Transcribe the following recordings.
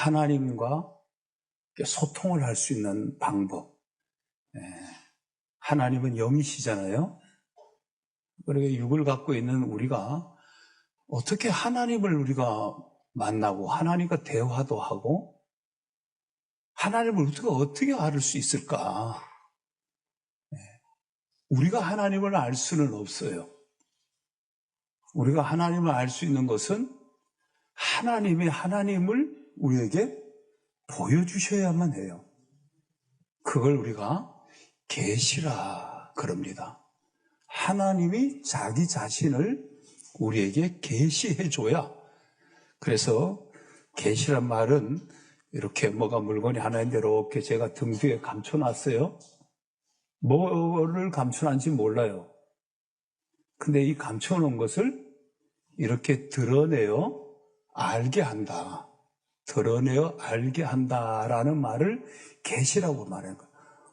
하나님과 소통을 할 수 있는 방법. 하나님은 영이시잖아요. 그러니까 육을 갖고 있는 우리가 어떻게 하나님을 우리가 만나고 하나님과 대화도 하고 하나님을 어떻게 알을 수 있을까? 우리가 하나님을 알 수는 없어요. 우리가 하나님을 알 수 있는 것은 하나님이 하나님을 우리에게 보여주셔야만 해요. 그걸 우리가 계시라 그럽니다. 하나님이 자기 자신을 우리에게 계시해 줘야. 그래서 계시란 말은 이렇게 뭐가 물건이 하나 있는데 이렇게 제가 등 뒤에 감춰놨어요. 뭐를 감춰놨는지 몰라요. 근데 이 감춰놓은 것을 이렇게 드러내어 알게 한다. 드러내어 알게 한다라는 말을 계시라고 말하는 거예요.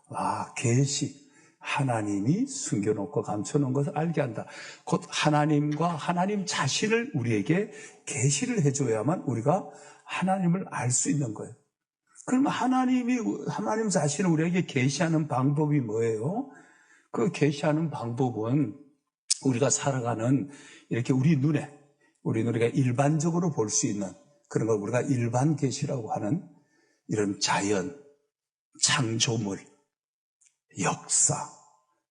와, 계시. 하나님이 숨겨놓고 감춰놓은 것을 알게 한다. 곧 하나님과 하나님 자신을 우리에게 계시를 해줘야만 우리가 하나님을 알 수 있는 거예요. 그럼 하나님 자신을 우리에게 계시하는 방법이 뭐예요? 그 계시하는 방법은 우리가 살아가는 이렇게 우리가 일반적으로 볼 수 있는 그런 걸 우리가 일반 계시라고 하는 이런 자연, 창조물, 역사,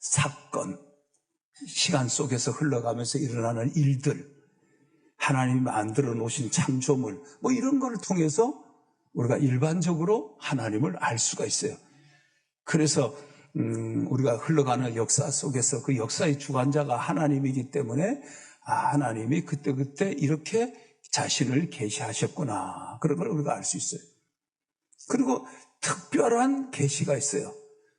사건, 시간 속에서 흘러가면서 일어나는 일들, 하나님이 만들어 놓으신 창조물, 뭐 이런 걸 통해서 우리가 일반적으로 하나님을 알 수가 있어요. 그래서 우리가 흘러가는 역사 속에서 그 역사의 주관자가 하나님이기 때문에 하나님이 그때 이렇게 자신을 계시하셨구나. 그런 걸 우리가 알 수 있어요. 그리고 특별한 계시가 있어요.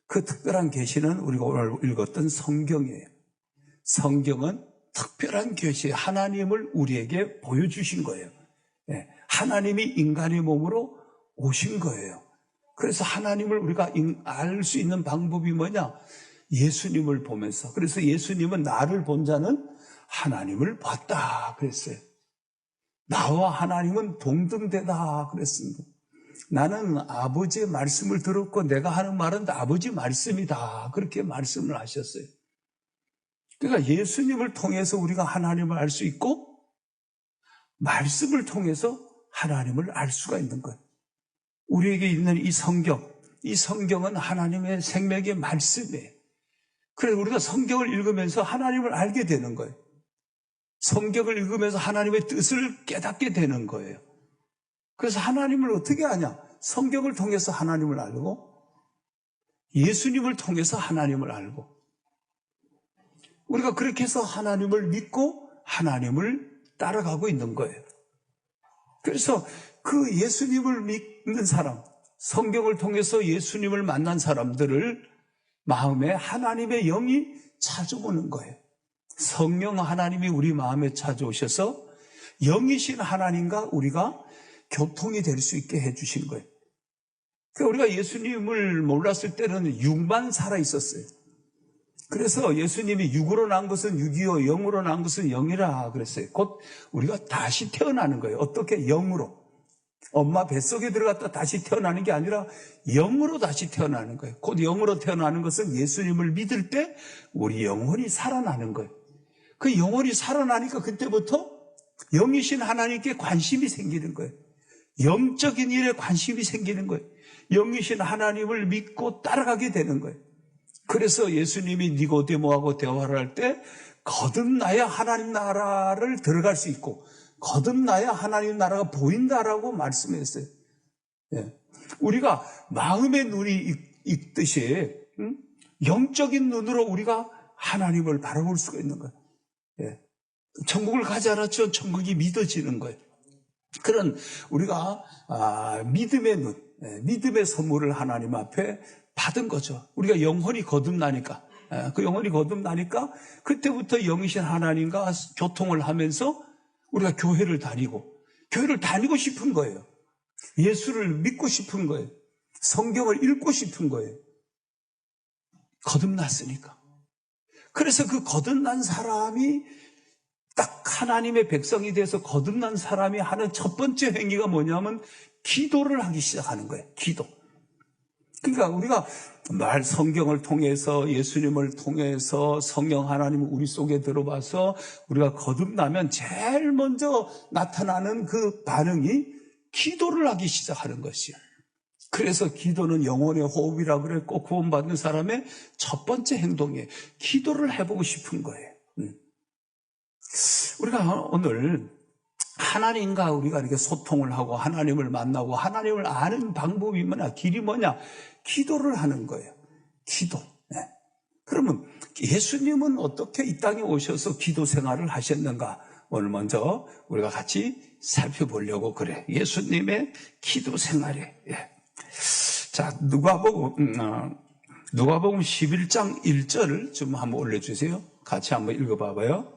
그 특별한 계시는 우리가 오늘 읽었던 성경이에요. 성경은 특별한 계시, 하나님을 우리에게 보여주신 거예요. 하나님이 인간의 몸으로 오신 거예요. 그래서 하나님을 우리가 알 수 있는 방법이 뭐냐? 예수님을 보면서. 그래서 예수님은 나를 본 자는 하나님을 봤다 그랬어요. 나와 하나님은 동등되다 그랬습니다. 나는 아버지의 말씀을 들었고 내가 하는 말은 아버지 말씀이다. 그렇게 말씀을 하셨어요. 그러니까 예수님을 통해서 우리가 하나님을 알 수 있고 말씀을 통해서 하나님을 알 수가 있는 거예요. 우리에게 있는 이 성경은 하나님의 생명의 말씀이에요. 그래서 우리가 성경을 읽으면서 하나님을 알게 되는 거예요. 성경을 읽으면서 하나님의 뜻을 깨닫게 되는 거예요. 그래서 하나님을 어떻게 아냐? 성경을 통해서 하나님을 알고 예수님을 통해서 하나님을 알고 우리가 그렇게 해서 하나님을 믿고 하나님을 따라가고 있는 거예요. 그래서 그 예수님을 믿는 사람, 성경을 통해서 예수님을 만난 사람들을 마음에 하나님의 영이 찾아오는 거예요. 성령 하나님이 우리 마음에 찾아오셔서 영이신 하나님과 우리가 교통이 될 수 있게 해주신 거예요. 그러니까 우리가 예수님을 몰랐을 때는 육만 살아 있었어요. 그래서 예수님이 육으로 난 것은 육이요 영으로 난 것은 영이라 그랬어요. 곧 우리가 다시 태어나는 거예요. 어떻게? 영으로. 엄마 뱃속에 들어갔다 다시 태어나는 게 아니라 영으로 다시 태어나는 거예요. 곧 영으로 태어나는 것은 예수님을 믿을 때 우리 영혼이 살아나는 거예요. 그 영혼이 살아나니까 그때부터 영이신 하나님께 관심이 생기는 거예요. 영적인 일에 관심이 생기는 거예요. 영이신 하나님을 믿고 따라가게 되는 거예요. 그래서 예수님이 니고데모하고 대화를 할 때 거듭나야 하나님 나라를 들어갈 수 있고 거듭나야 하나님 나라가 보인다라고 말씀했어요. 우리가 마음의 눈이 있듯이 영적인 눈으로 우리가 하나님을 바라볼 수가 있는 거예요. 천국을 가지 않았죠. 천국이 믿어지는 거예요. 그런 우리가 믿음의 눈, 믿음의 선물을 하나님 앞에 받은 거죠. 우리가 영혼이 거듭나니까 그 영혼이 거듭나니까 그때부터 영이신 하나님과 교통을 하면서 우리가 교회를 다니고 싶은 거예요. 예수를 믿고 싶은 거예요. 성경을 읽고 싶은 거예요. 거듭났으니까. 그래서 그 거듭난 사람이 딱 하나님의 백성이 돼서 거듭난 사람이 하는 첫 번째 행위가 뭐냐면 기도를 하기 시작하는 거예요. 기도. 그러니까 우리가 성경을 통해서 예수님을 통해서 성령 하나님 우리 속에 들어와서 우리가 거듭나면 제일 먼저 나타나는 그 반응이 기도를 하기 시작하는 것이에요. 그래서 기도는 영혼의 호흡이라고 그랬고 구원받는 사람의 첫 번째 행동이에요. 기도를 해보고 싶은 거예요. 우리가 오늘 하나님과 우리가 이렇게 소통을 하고 하나님을 만나고 하나님을 아는 방법이 뭐냐, 길이 뭐냐, 기도를 하는 거예요. 기도. 네. 그러면 예수님은 어떻게 이 땅에 오셔서 기도 생활을 하셨는가? 오늘 먼저 우리가 같이 살펴보려고 그래. 예수님의 기도 생활이에요. 예. 자, 누가복음 11장 1절을 좀 한번 올려주세요. 같이 한번 읽어봐봐요.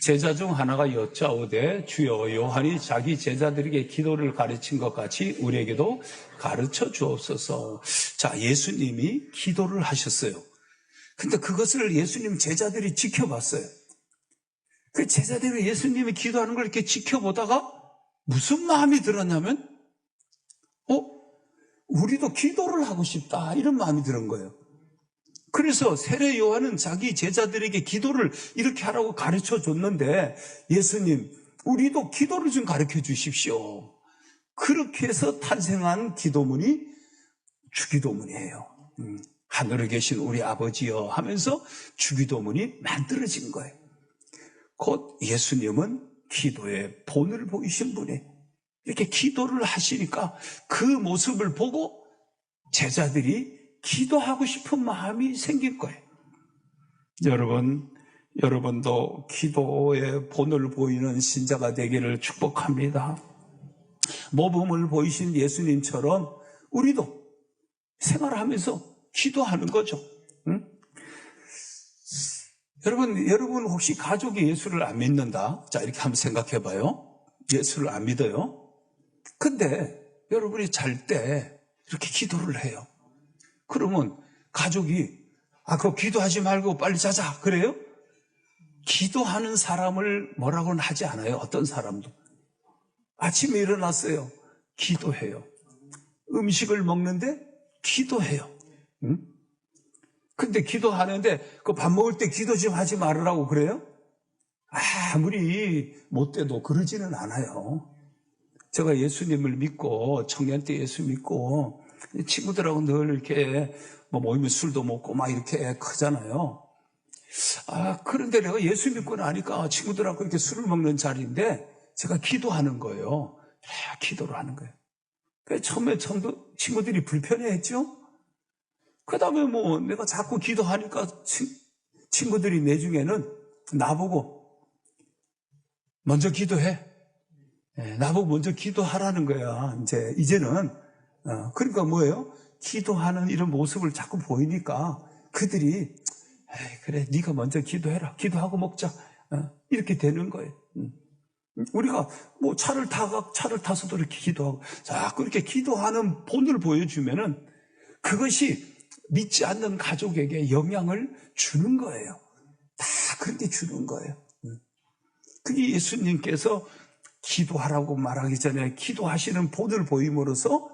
제자 중 하나가 여짜오되 주여 요한이 자기 제자들에게 기도를 가르친 것 같이 우리에게도 가르쳐 주옵소서. 자, 예수님이 기도를 하셨어요. 근데 그것을 예수님 제자들이 지켜봤어요. 그 제자들이 예수님이 기도하는 걸 이렇게 지켜보다가 무슨 마음이 들었냐면 우리도 기도를 하고 싶다 이런 마음이 드는 거예요. 그래서 세례 요한은 자기 제자들에게 기도를 이렇게 하라고 가르쳐 줬는데 예수님 우리도 기도를 좀 가르쳐 주십시오. 그렇게 해서 탄생한 기도문이 주기도문이에요. 하늘에 계신 우리 아버지여 하면서 주기도문이 만들어진 거예요. 곧 예수님은 기도의 본을 보이신 분이 이렇게 기도를 하시니까 그 모습을 보고 제자들이 기도하고 싶은 마음이 생길 거예요. 여러분도 기도의 본을 보이는 신자가 되기를 축복합니다. 모범을 보이신 예수님처럼 우리도 생활하면서 기도하는 거죠. 응? 여러분 혹시 가족이 예수를 안 믿는다? 자, 이렇게 한번 생각해 봐요. 예수를 안 믿어요. 근데 여러분이 잘 때 이렇게 기도를 해요. 그러면 가족이 그거 기도하지 말고 빨리 자자 그래요? 기도하는 사람을 뭐라고는 하지 않아요. 어떤 사람도 아침에 일어났어요. 기도해요. 음식을 먹는데 기도해요. 응? 근데 기도하는데 그 밥 먹을 때 기도 좀 하지 말으라고 그래요? 아무리 못돼도 그러지는 않아요. 제가 예수님을 믿고 청년 때 예수 믿고 친구들하고 늘 이렇게 모이면 술도 먹고 막 이렇게 크잖아요. 그런데 내가 예수 믿고 나니까 친구들하고 이렇게 술을 먹는 자리인데 제가 기도하는 거예요. 기도를 하는 거예요. 처음에 친구들이 불편해했죠. 그 다음에 내가 자꾸 기도하니까 친구들이 내중에는 나보고 먼저 기도해. 나보고 먼저 기도하라는 거야. 이제는 그러니까 뭐예요? 기도하는 이런 모습을 자꾸 보이니까 그들이 그래 네가 먼저 기도해라. 기도하고 먹자. 이렇게 되는 거예요. 우리가 차를 타서도 이렇게 기도하고 자꾸 이렇게 기도하는 본을 보여주면은 그것이 믿지 않는 가족에게 영향을 주는 거예요. 다 그렇게 주는 거예요. 그게 예수님께서 기도하라고 말하기 전에 기도하시는 본을 보임으로써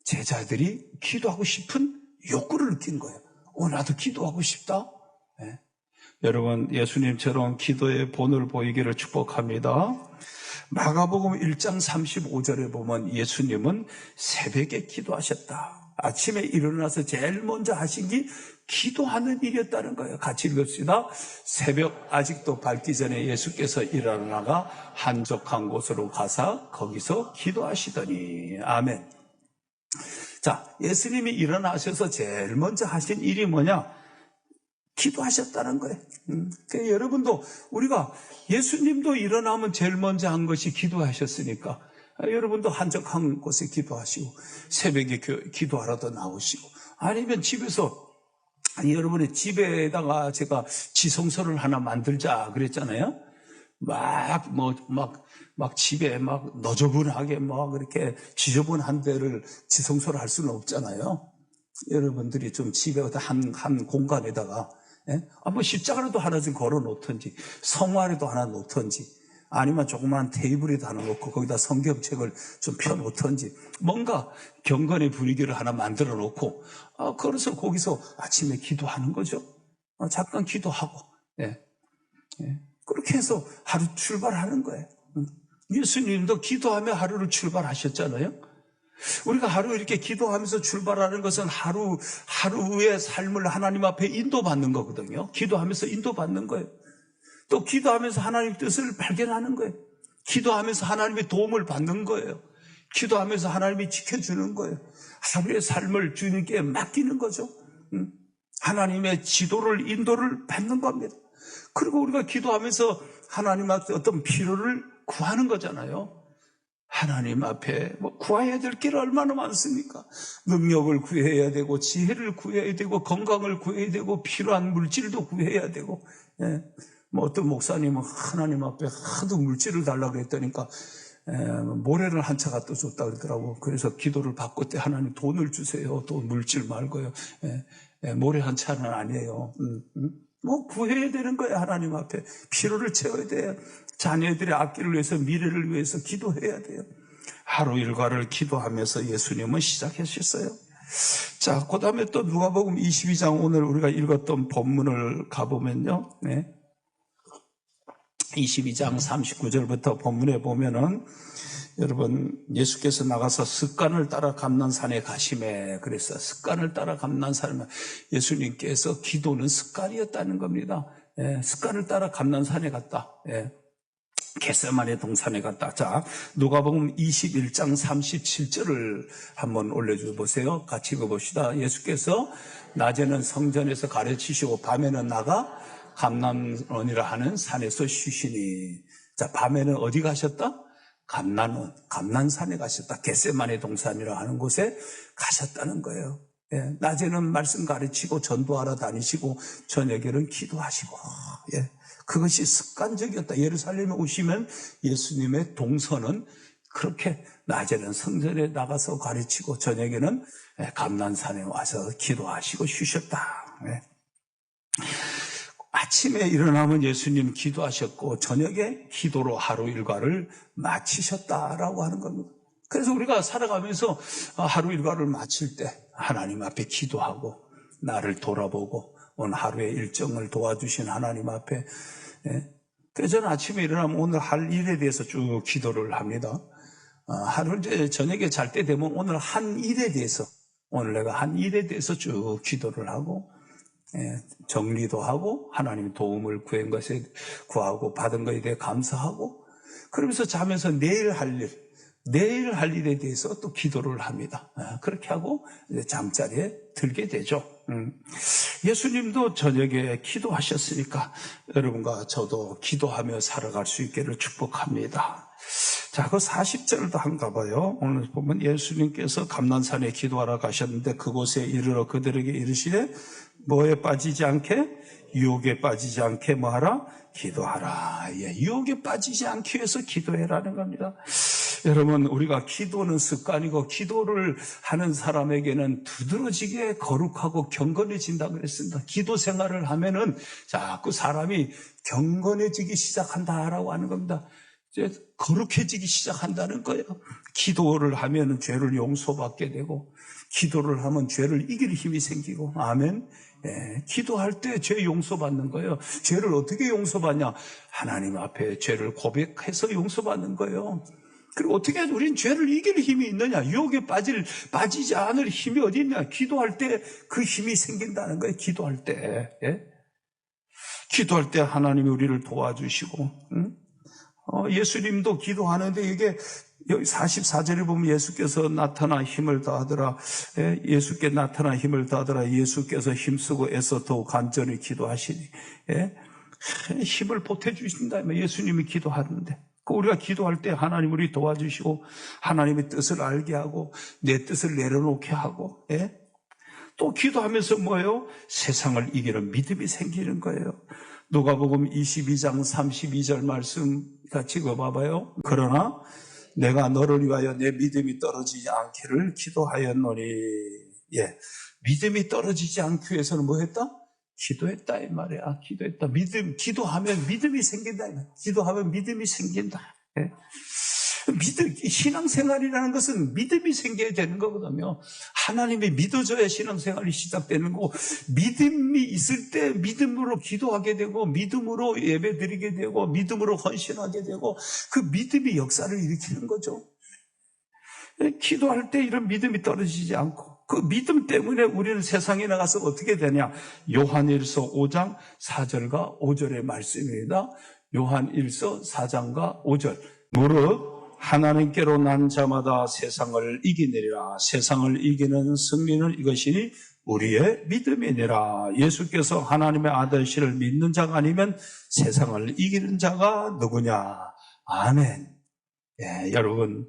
제자들이 기도하고 싶은 욕구를 느낀 거예요. 나도 기도하고 싶다. 네. 여러분 예수님처럼 기도의 본을 보이기를 축복합니다. 마가복음 1장 35절에 보면 예수님은 새벽에 기도하셨다. 아침에 일어나서 제일 먼저 하신 게 기도하는 일이었다는 거예요. 같이 읽읍시다. 새벽 아직도 밝기 전에 예수께서 일어나가 한적한 곳으로 가사 거기서 기도하시더니. 아멘. 자, 예수님이 일어나셔서 제일 먼저 하신 일이 뭐냐? 기도하셨다는 거예요. 그러니까 여러분도 우리가 예수님도 일어나면 제일 먼저 한 것이 기도하셨으니까 여러분도 한적한 곳에 기도하시고 새벽에 기도하러도 나오시고 아니면 집에서 여러분의 집에다가 제가 지성소를 하나 만들자 그랬잖아요. 막 집에 막 너저분하게 막 그렇게 지저분한 데를 지성소를 할 수는 없잖아요. 여러분들이 좀 집에 한 공간에다가 예? 뭐 십자가라도 하나 좀 걸어 놓던지, 성화라도 하나 놓던지, 아니면 조그만 테이블에도 하나 놓고 거기다 성경책을 좀 펴놓던지, 뭔가 경건의 분위기를 하나 만들어 놓고, 그래서 거기서 아침에 기도하는 거죠. 잠깐 기도하고, 예. 예. 그렇게 해서 하루 출발하는 거예요. 예수님도 기도하며 하루를 출발하셨잖아요. 우리가 하루 이렇게 기도하면서 출발하는 것은 하루의 삶을 하나님 앞에 인도받는 거거든요. 기도하면서 인도받는 거예요. 또 기도하면서 하나님의 뜻을 발견하는 거예요. 기도하면서 하나님의 도움을 받는 거예요. 기도하면서 하나님이 지켜주는 거예요. 하루의 삶을 주님께 맡기는 거죠. 하나님의 지도를, 인도를 받는 겁니다. 그리고 우리가 기도하면서 하나님 앞에 어떤 필요를 구하는 거잖아요. 하나님 앞에 구해야 될 게 얼마나 많습니까? 능력을 구해야 되고, 지혜를 구해야 되고, 건강을 구해야 되고, 필요한 물질도 구해야 되고, 예. 어떤 목사님은 하나님 앞에 하도 물질을 달라고 그랬더니까, 모래를 한 차 갖다 줬다 그러더라고. 그래서 기도를 받고 때 하나님 돈을 주세요. 또 물질 말고요. 모래 한 차는 아니에요. 구해야 되는 거예요. 하나님 앞에 필요를 채워야 돼요. 자녀들의 앞길을 위해서, 미래를 위해서 기도해야 돼요. 하루 일과를 기도하면서 예수님은 시작하셨어요. 자, 그 다음에 또 누가복음 22장, 오늘 우리가 읽었던 본문을 가보면요. 네. 22장 39절부터 본문에 보면은, 여러분, 예수께서 나가서 습관을 따라 감난산에 가시매. 그랬어요. 습관을 따라 감난산에. 예수님께서 기도는 습관이었다는 겁니다. 예, 습관을 따라 감난산에 갔다. 예. 겟세마네 동산에 갔다. 자, 누가복음 21장 37절을 한번 올려줘 보세요. 같이 읽어봅시다. 예수께서 낮에는 성전에서 가르치시고 밤에는 나가 감난원이라 하는 산에서 쉬시니. 자, 밤에는 어디 가셨다? 감난원, 감난산에 가셨다. 겟세마네 동산이라 하는 곳에 가셨다는 거예요. 예, 낮에는 말씀 가르치고 전도하러 다니시고 저녁에는 기도하시고, 예, 그것이 습관적이었다. 예루살렘에 오시면 예수님의 동선은 그렇게 낮에는 성전에 나가서 가르치고 저녁에는 감난산에 와서 기도하시고 쉬셨다. 예. 아침에 일어나면 예수님 기도하셨고 저녁에 기도로 하루 일과를 마치셨다라고 하는 겁니다. 그래서 우리가 살아가면서 하루 일과를 마칠 때 하나님 앞에 기도하고 나를 돌아보고 오늘 하루의 일정을 도와주신 하나님 앞에, 그래서 저는 아침에 일어나면 오늘 할 일에 대해서 쭉 기도를 합니다. 하루 이제 저녁에 잘 때 되면 오늘 한 일에 대해서, 오늘 내가 한 일에 대해서 쭉 기도를 하고, 정리도 하고 하나님의 도움을 구한 것에 구하고 받은 것에 대해 감사하고, 그러면서 자면서 내일 할 일에 대해서 또 기도를 합니다. 그렇게 하고 이제 잠자리에 들게 되죠. 예수님도 저녁에 기도하셨으니까 여러분과 저도 기도하며 살아갈 수 있기를 축복합니다. 자, 그 40절도 한가 봐요. 오늘 보면 예수님께서 감난산에 기도하러 가셨는데 그곳에 이르러 그들에게 이르시되 뭐에 빠지지 않게, 유혹에 빠지지 않게 뭐하라? 기도하라. 예, 유혹에 빠지지 않기 위해서 기도해라는 겁니다. 여러분, 우리가 기도는 습관이고 기도를 하는 사람에게는 두드러지게 거룩하고 경건해진다고 그랬습니다. 기도 생활을 하면은 자꾸 사람이 경건해지기 시작한다라고 하는 겁니다. 이제 거룩해지기 시작한다는 거예요. 기도를 하면은 죄를 용서받게 되고, 기도를 하면 죄를 이길 힘이 생기고, 아멘. 예, 기도할 때 죄 용서받는 거예요. 죄를 어떻게 용서받냐? 하나님 앞에 죄를 고백해서 용서받는 거예요. 그리고 어떻게 우린 죄를 이길 힘이 있느냐? 유혹에 빠지지 않을 힘이 어디 있냐? 기도할 때 그 힘이 생긴다는 거예요. 기도할 때. 예? 기도할 때 하나님이 우리를 도와주시고, 예수님도 기도하는데 이게 여기 44절에 보면 예수께서 나타나 힘을 다하더라. 예수께 나타나 힘을 다하더라. 예수께서 힘쓰고 애써 더욱 간절히 기도하시니. 힘을 보태주신다. 예수님이 기도하는데. 우리가 기도할 때 하나님 우리 도와주시고 하나님의 뜻을 알게 하고 내 뜻을 내려놓게 하고, 또 기도하면서 뭐예요? 세상을 이기는 믿음이 생기는 거예요. 누가복음 22장 32절 말씀 같이 읽어봐봐요. 그러나 내가 너를 위하여 내 믿음이 떨어지지 않기를 기도하였노니. 예, 믿음이 떨어지지 않기 위해서는 뭐 했다? 기도했다 이 말이야. 기도했다. 기도하면 믿음이 생긴다. 기도하면 믿음이 생긴다. 예. 신앙생활이라는 것은 믿음이 생겨야 되는 거거든요. 하나님이 믿어줘야 신앙생활이 시작되는 거고, 믿음이 있을 때 믿음으로 기도하게 되고, 믿음으로 예배드리게 되고, 믿음으로 헌신하게 되고, 그 믿음이 역사를 일으키는 거죠. 기도할 때 이런 믿음이 떨어지지 않고, 그 믿음 때문에 우리는 세상에 나가서 어떻게 되냐. 요한일서 5장 4절과 5절의 말씀입니다. 요한일서 4장과 5절. 무릇 하나님께로 난 자마다 세상을 이기느리라. 세상을 이기는 승리는 이것이니 우리의 믿음이니라. 예수께서 하나님의 아들시를 믿는 자가 아니면 세상을 이기는 자가 누구냐. 아멘. 예, 여러분,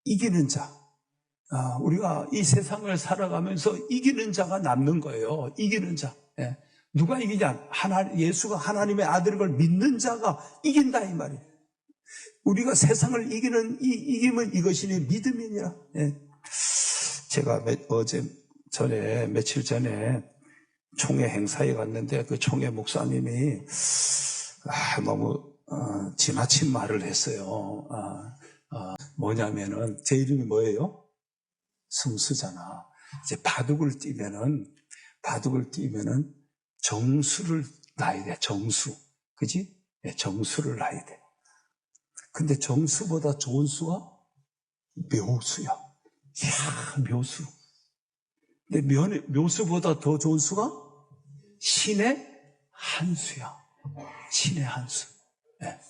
이기는 자. 우리가 이 세상을 살아가면서 이기는 자가 남는 거예요. 이기는 자. 예. 누가 이기냐? 예수가 하나님의 아들인 걸 믿는 자가 이긴다 이 말이에요. 우리가 세상을 이기면 이것이니 믿음이니라. 예. 제가 며칠 전에 총회 행사에 갔는데 그 총회 목사님이 너무 지나친 말을 했어요. 뭐냐면은 제 이름이 뭐예요? 성수잖아. 이제 바둑을 뛰면은 정수를 놔야 돼. 정수. 그지? 네, 정수를 놔야 돼. 근데 정수보다 좋은 수가 묘수야. 이야, 묘수. 근데 묘수보다 더 좋은 수가 신의 한 수야. 신의 한 수. 네.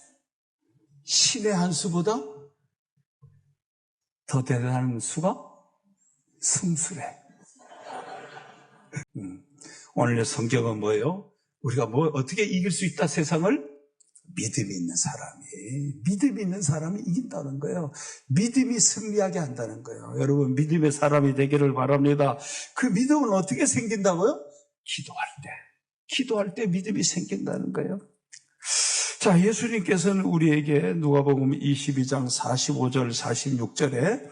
신의 한 수보다 더 대단한 수가 승수래. 오늘의 성경은 뭐예요? 우리가 어떻게 이길 수 있다, 세상을? 믿음이 있는 사람이 이긴다는 거예요. 믿음이 승리하게 한다는 거예요. 여러분, 믿음의 사람이 되기를 바랍니다. 그 믿음은 어떻게 생긴다고요? 기도할 때 믿음이 생긴다는 거예요. 자, 예수님께서는 우리에게 누가복음 22장 45절 46절에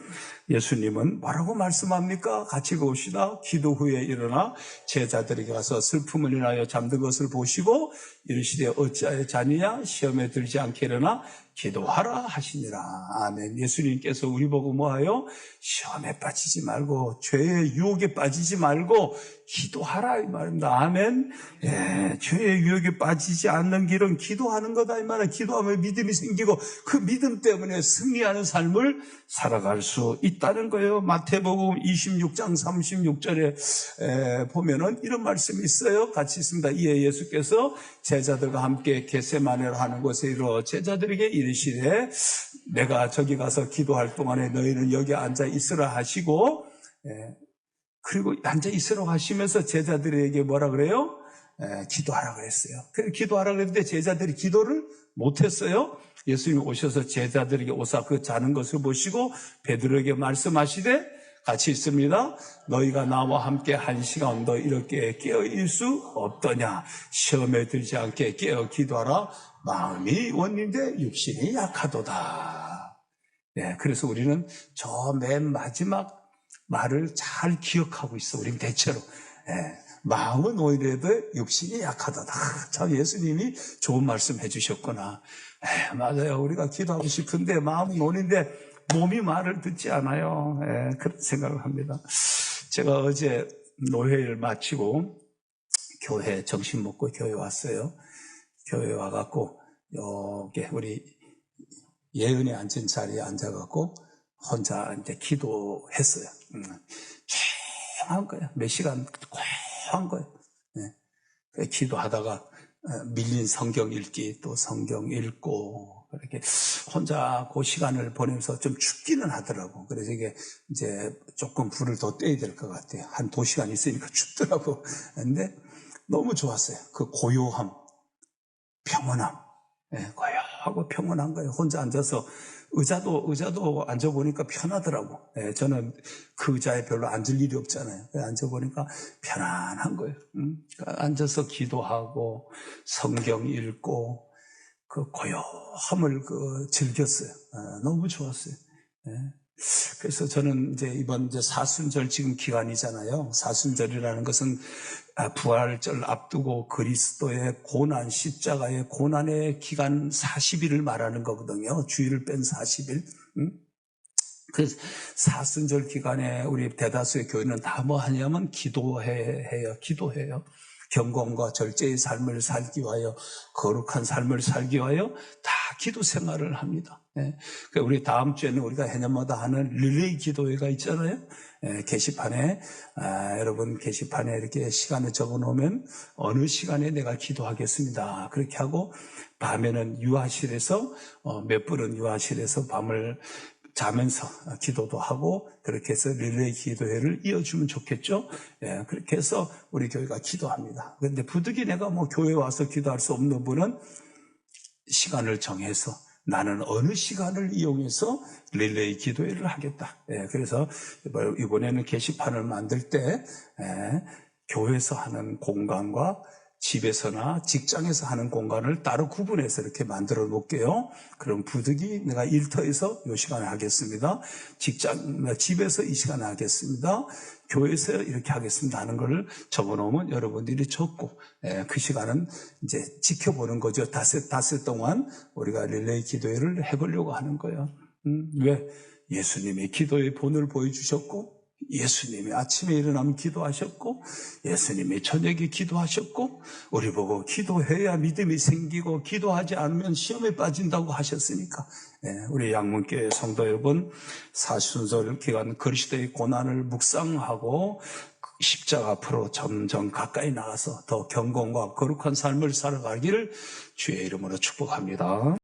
예수님은 뭐라고 말씀합니까? 같이 봅시다. 기도 후에 일어나 제자들에게 가서 슬픔을 인하여 잠든 것을 보시고 이르시되 어찌하여 자느냐? 시험에 들지 않게 일어나 기도하라 하시니라. 아멘. 예수님께서 우리 보고 뭐하여? 시험에 빠지지 말고 죄의 유혹에 빠지지 말고 기도하라 이 말입니다. 아멘. 예, 죄의 유혹에 빠지지 않는 길은 기도하는 거다 이 말은. 기도하면 믿음이 생기고 그 믿음 때문에 승리하는 삶을 살아갈 수 있다는 거예요. 마태복음 26장 36절에 보면은 이런 말씀이 있어요. 같이 있습니다. 이에 예수께서 제자들과 함께 겟세마네로 하는 곳에 이르러 제자들에게 이르시되 내가 저기 가서 기도할 동안에 너희는 여기 앉아 있으라 하시고, 그리고 앉아 있으라고 하시면서 제자들에게 뭐라 그래요? 기도하라 그랬어요. 기도하라 그랬는데 제자들이 기도를 못했어요. 예수님이 오셔서 제자들에게 오사 그 자는 것을 보시고 베드로에게 말씀하시되 같이 있습니다. 너희가 나와 함께 한 시간 더 이렇게 깨어있을 수 없더냐. 시험에 들지 않게 깨어 기도하라. 마음이 원인데 육신이 약하도다. 네, 그래서 우리는 저 맨 마지막 말을 잘 기억하고 있어. 우리는 대체로. 네, 마음은 오히려도 육신이 약하도다. 참 예수님이 좋은 말씀 해주셨구나. 네, 맞아요. 우리가 기도하고 싶은데 마음은 온인데 몸이 말을 듣지 않아요. 네, 그런 생각을 합니다. 제가 어제 노회를 마치고 교회 점심 먹고 교회 왔어요. 교회 와갖고 여기 우리 예은이 앉은 자리에 앉아갖고 혼자 이제 기도했어요. 조용한 거예요. 몇 시간 조용한 거예요. 네. 기도하다가 밀린 성경 읽기 또 성경 읽고 이렇게 혼자 그 시간을 보내면서 좀 춥기는 하더라고. 그래서 이게 이제 조금 불을 더 떼야 될 것 같아요. 한 2시간 있으니까 춥더라고. 근데 너무 좋았어요. 그 고요함, 평온함. 네, 고요하고 평온한 거예요. 혼자 앉아서 의자도 앉아보니까 편하더라고. 네, 저는 그 의자에 별로 앉을 일이 없잖아요. 앉아보니까 편안한 거예요. 그러니까 앉아서 기도하고 성경 읽고 그 고요함을 즐겼어요. 너무 좋았어요. 네. 그래서 저는 이제 이번 사순절 지금 기간이잖아요. 사순절이라는 것은 부활절 앞두고 그리스도의 고난, 십자가의 고난의 기간 40일을 말하는 거거든요. 주일을 뺀 40일. 그 사순절 기간에 우리 대다수의 교회는 다 뭐 하냐면 기도해요. 경건과 절제의 삶을 살기 위하여, 거룩한 삶을 살기 위하여 다 기도 생활을 합니다. 우리 다음 주에는 우리가 해년마다 하는 릴레이 기도회가 있잖아요. 게시판에 여러분 게시판에 이렇게 시간을 적어 놓으면 어느 시간에 내가 기도하겠습니다. 그렇게 하고 밤에는 유아실에서 몇 분은 유아실에서 밤을 자면서 기도도 하고 그렇게 해서 릴레이 기도회를 이어주면 좋겠죠. 그렇게 해서 우리 교회가 기도합니다. 그런데 부득이 내가 뭐 교회 와서 기도할 수 없는 분은 시간을 정해서 나는 어느 시간을 이용해서 릴레이 기도회를 하겠다. 그래서 이번에는 게시판을 만들 때 교회에서 하는 공간과 집에서나 직장에서 하는 공간을 따로 구분해서 이렇게 만들어 놓을게요. 그럼 부득이 내가 일터에서 이 시간에 하겠습니다. 집에서 이 시간에 하겠습니다. 교회에서 이렇게 하겠습니다 하는 걸 적어 놓으면 여러분들이 적고, 그 시간은 이제 지켜보는 거죠. 닷새 동안 우리가 릴레이 기도회를 해보려고 하는 거예요. 왜? 예수님이 기도의 본을 보여주셨고, 예수님이 아침에 일어나면 기도하셨고, 예수님이 저녁에 기도하셨고, 우리 보고 기도해야 믿음이 생기고 기도하지 않으면 시험에 빠진다고 하셨으니까, 우리 양문교회 성도 여러분, 사순절 기간 그리스도의 고난을 묵상하고 십자가 앞으로 점점 가까이 나가서 더 경건과 거룩한 삶을 살아가기를 주의 이름으로 축복합니다.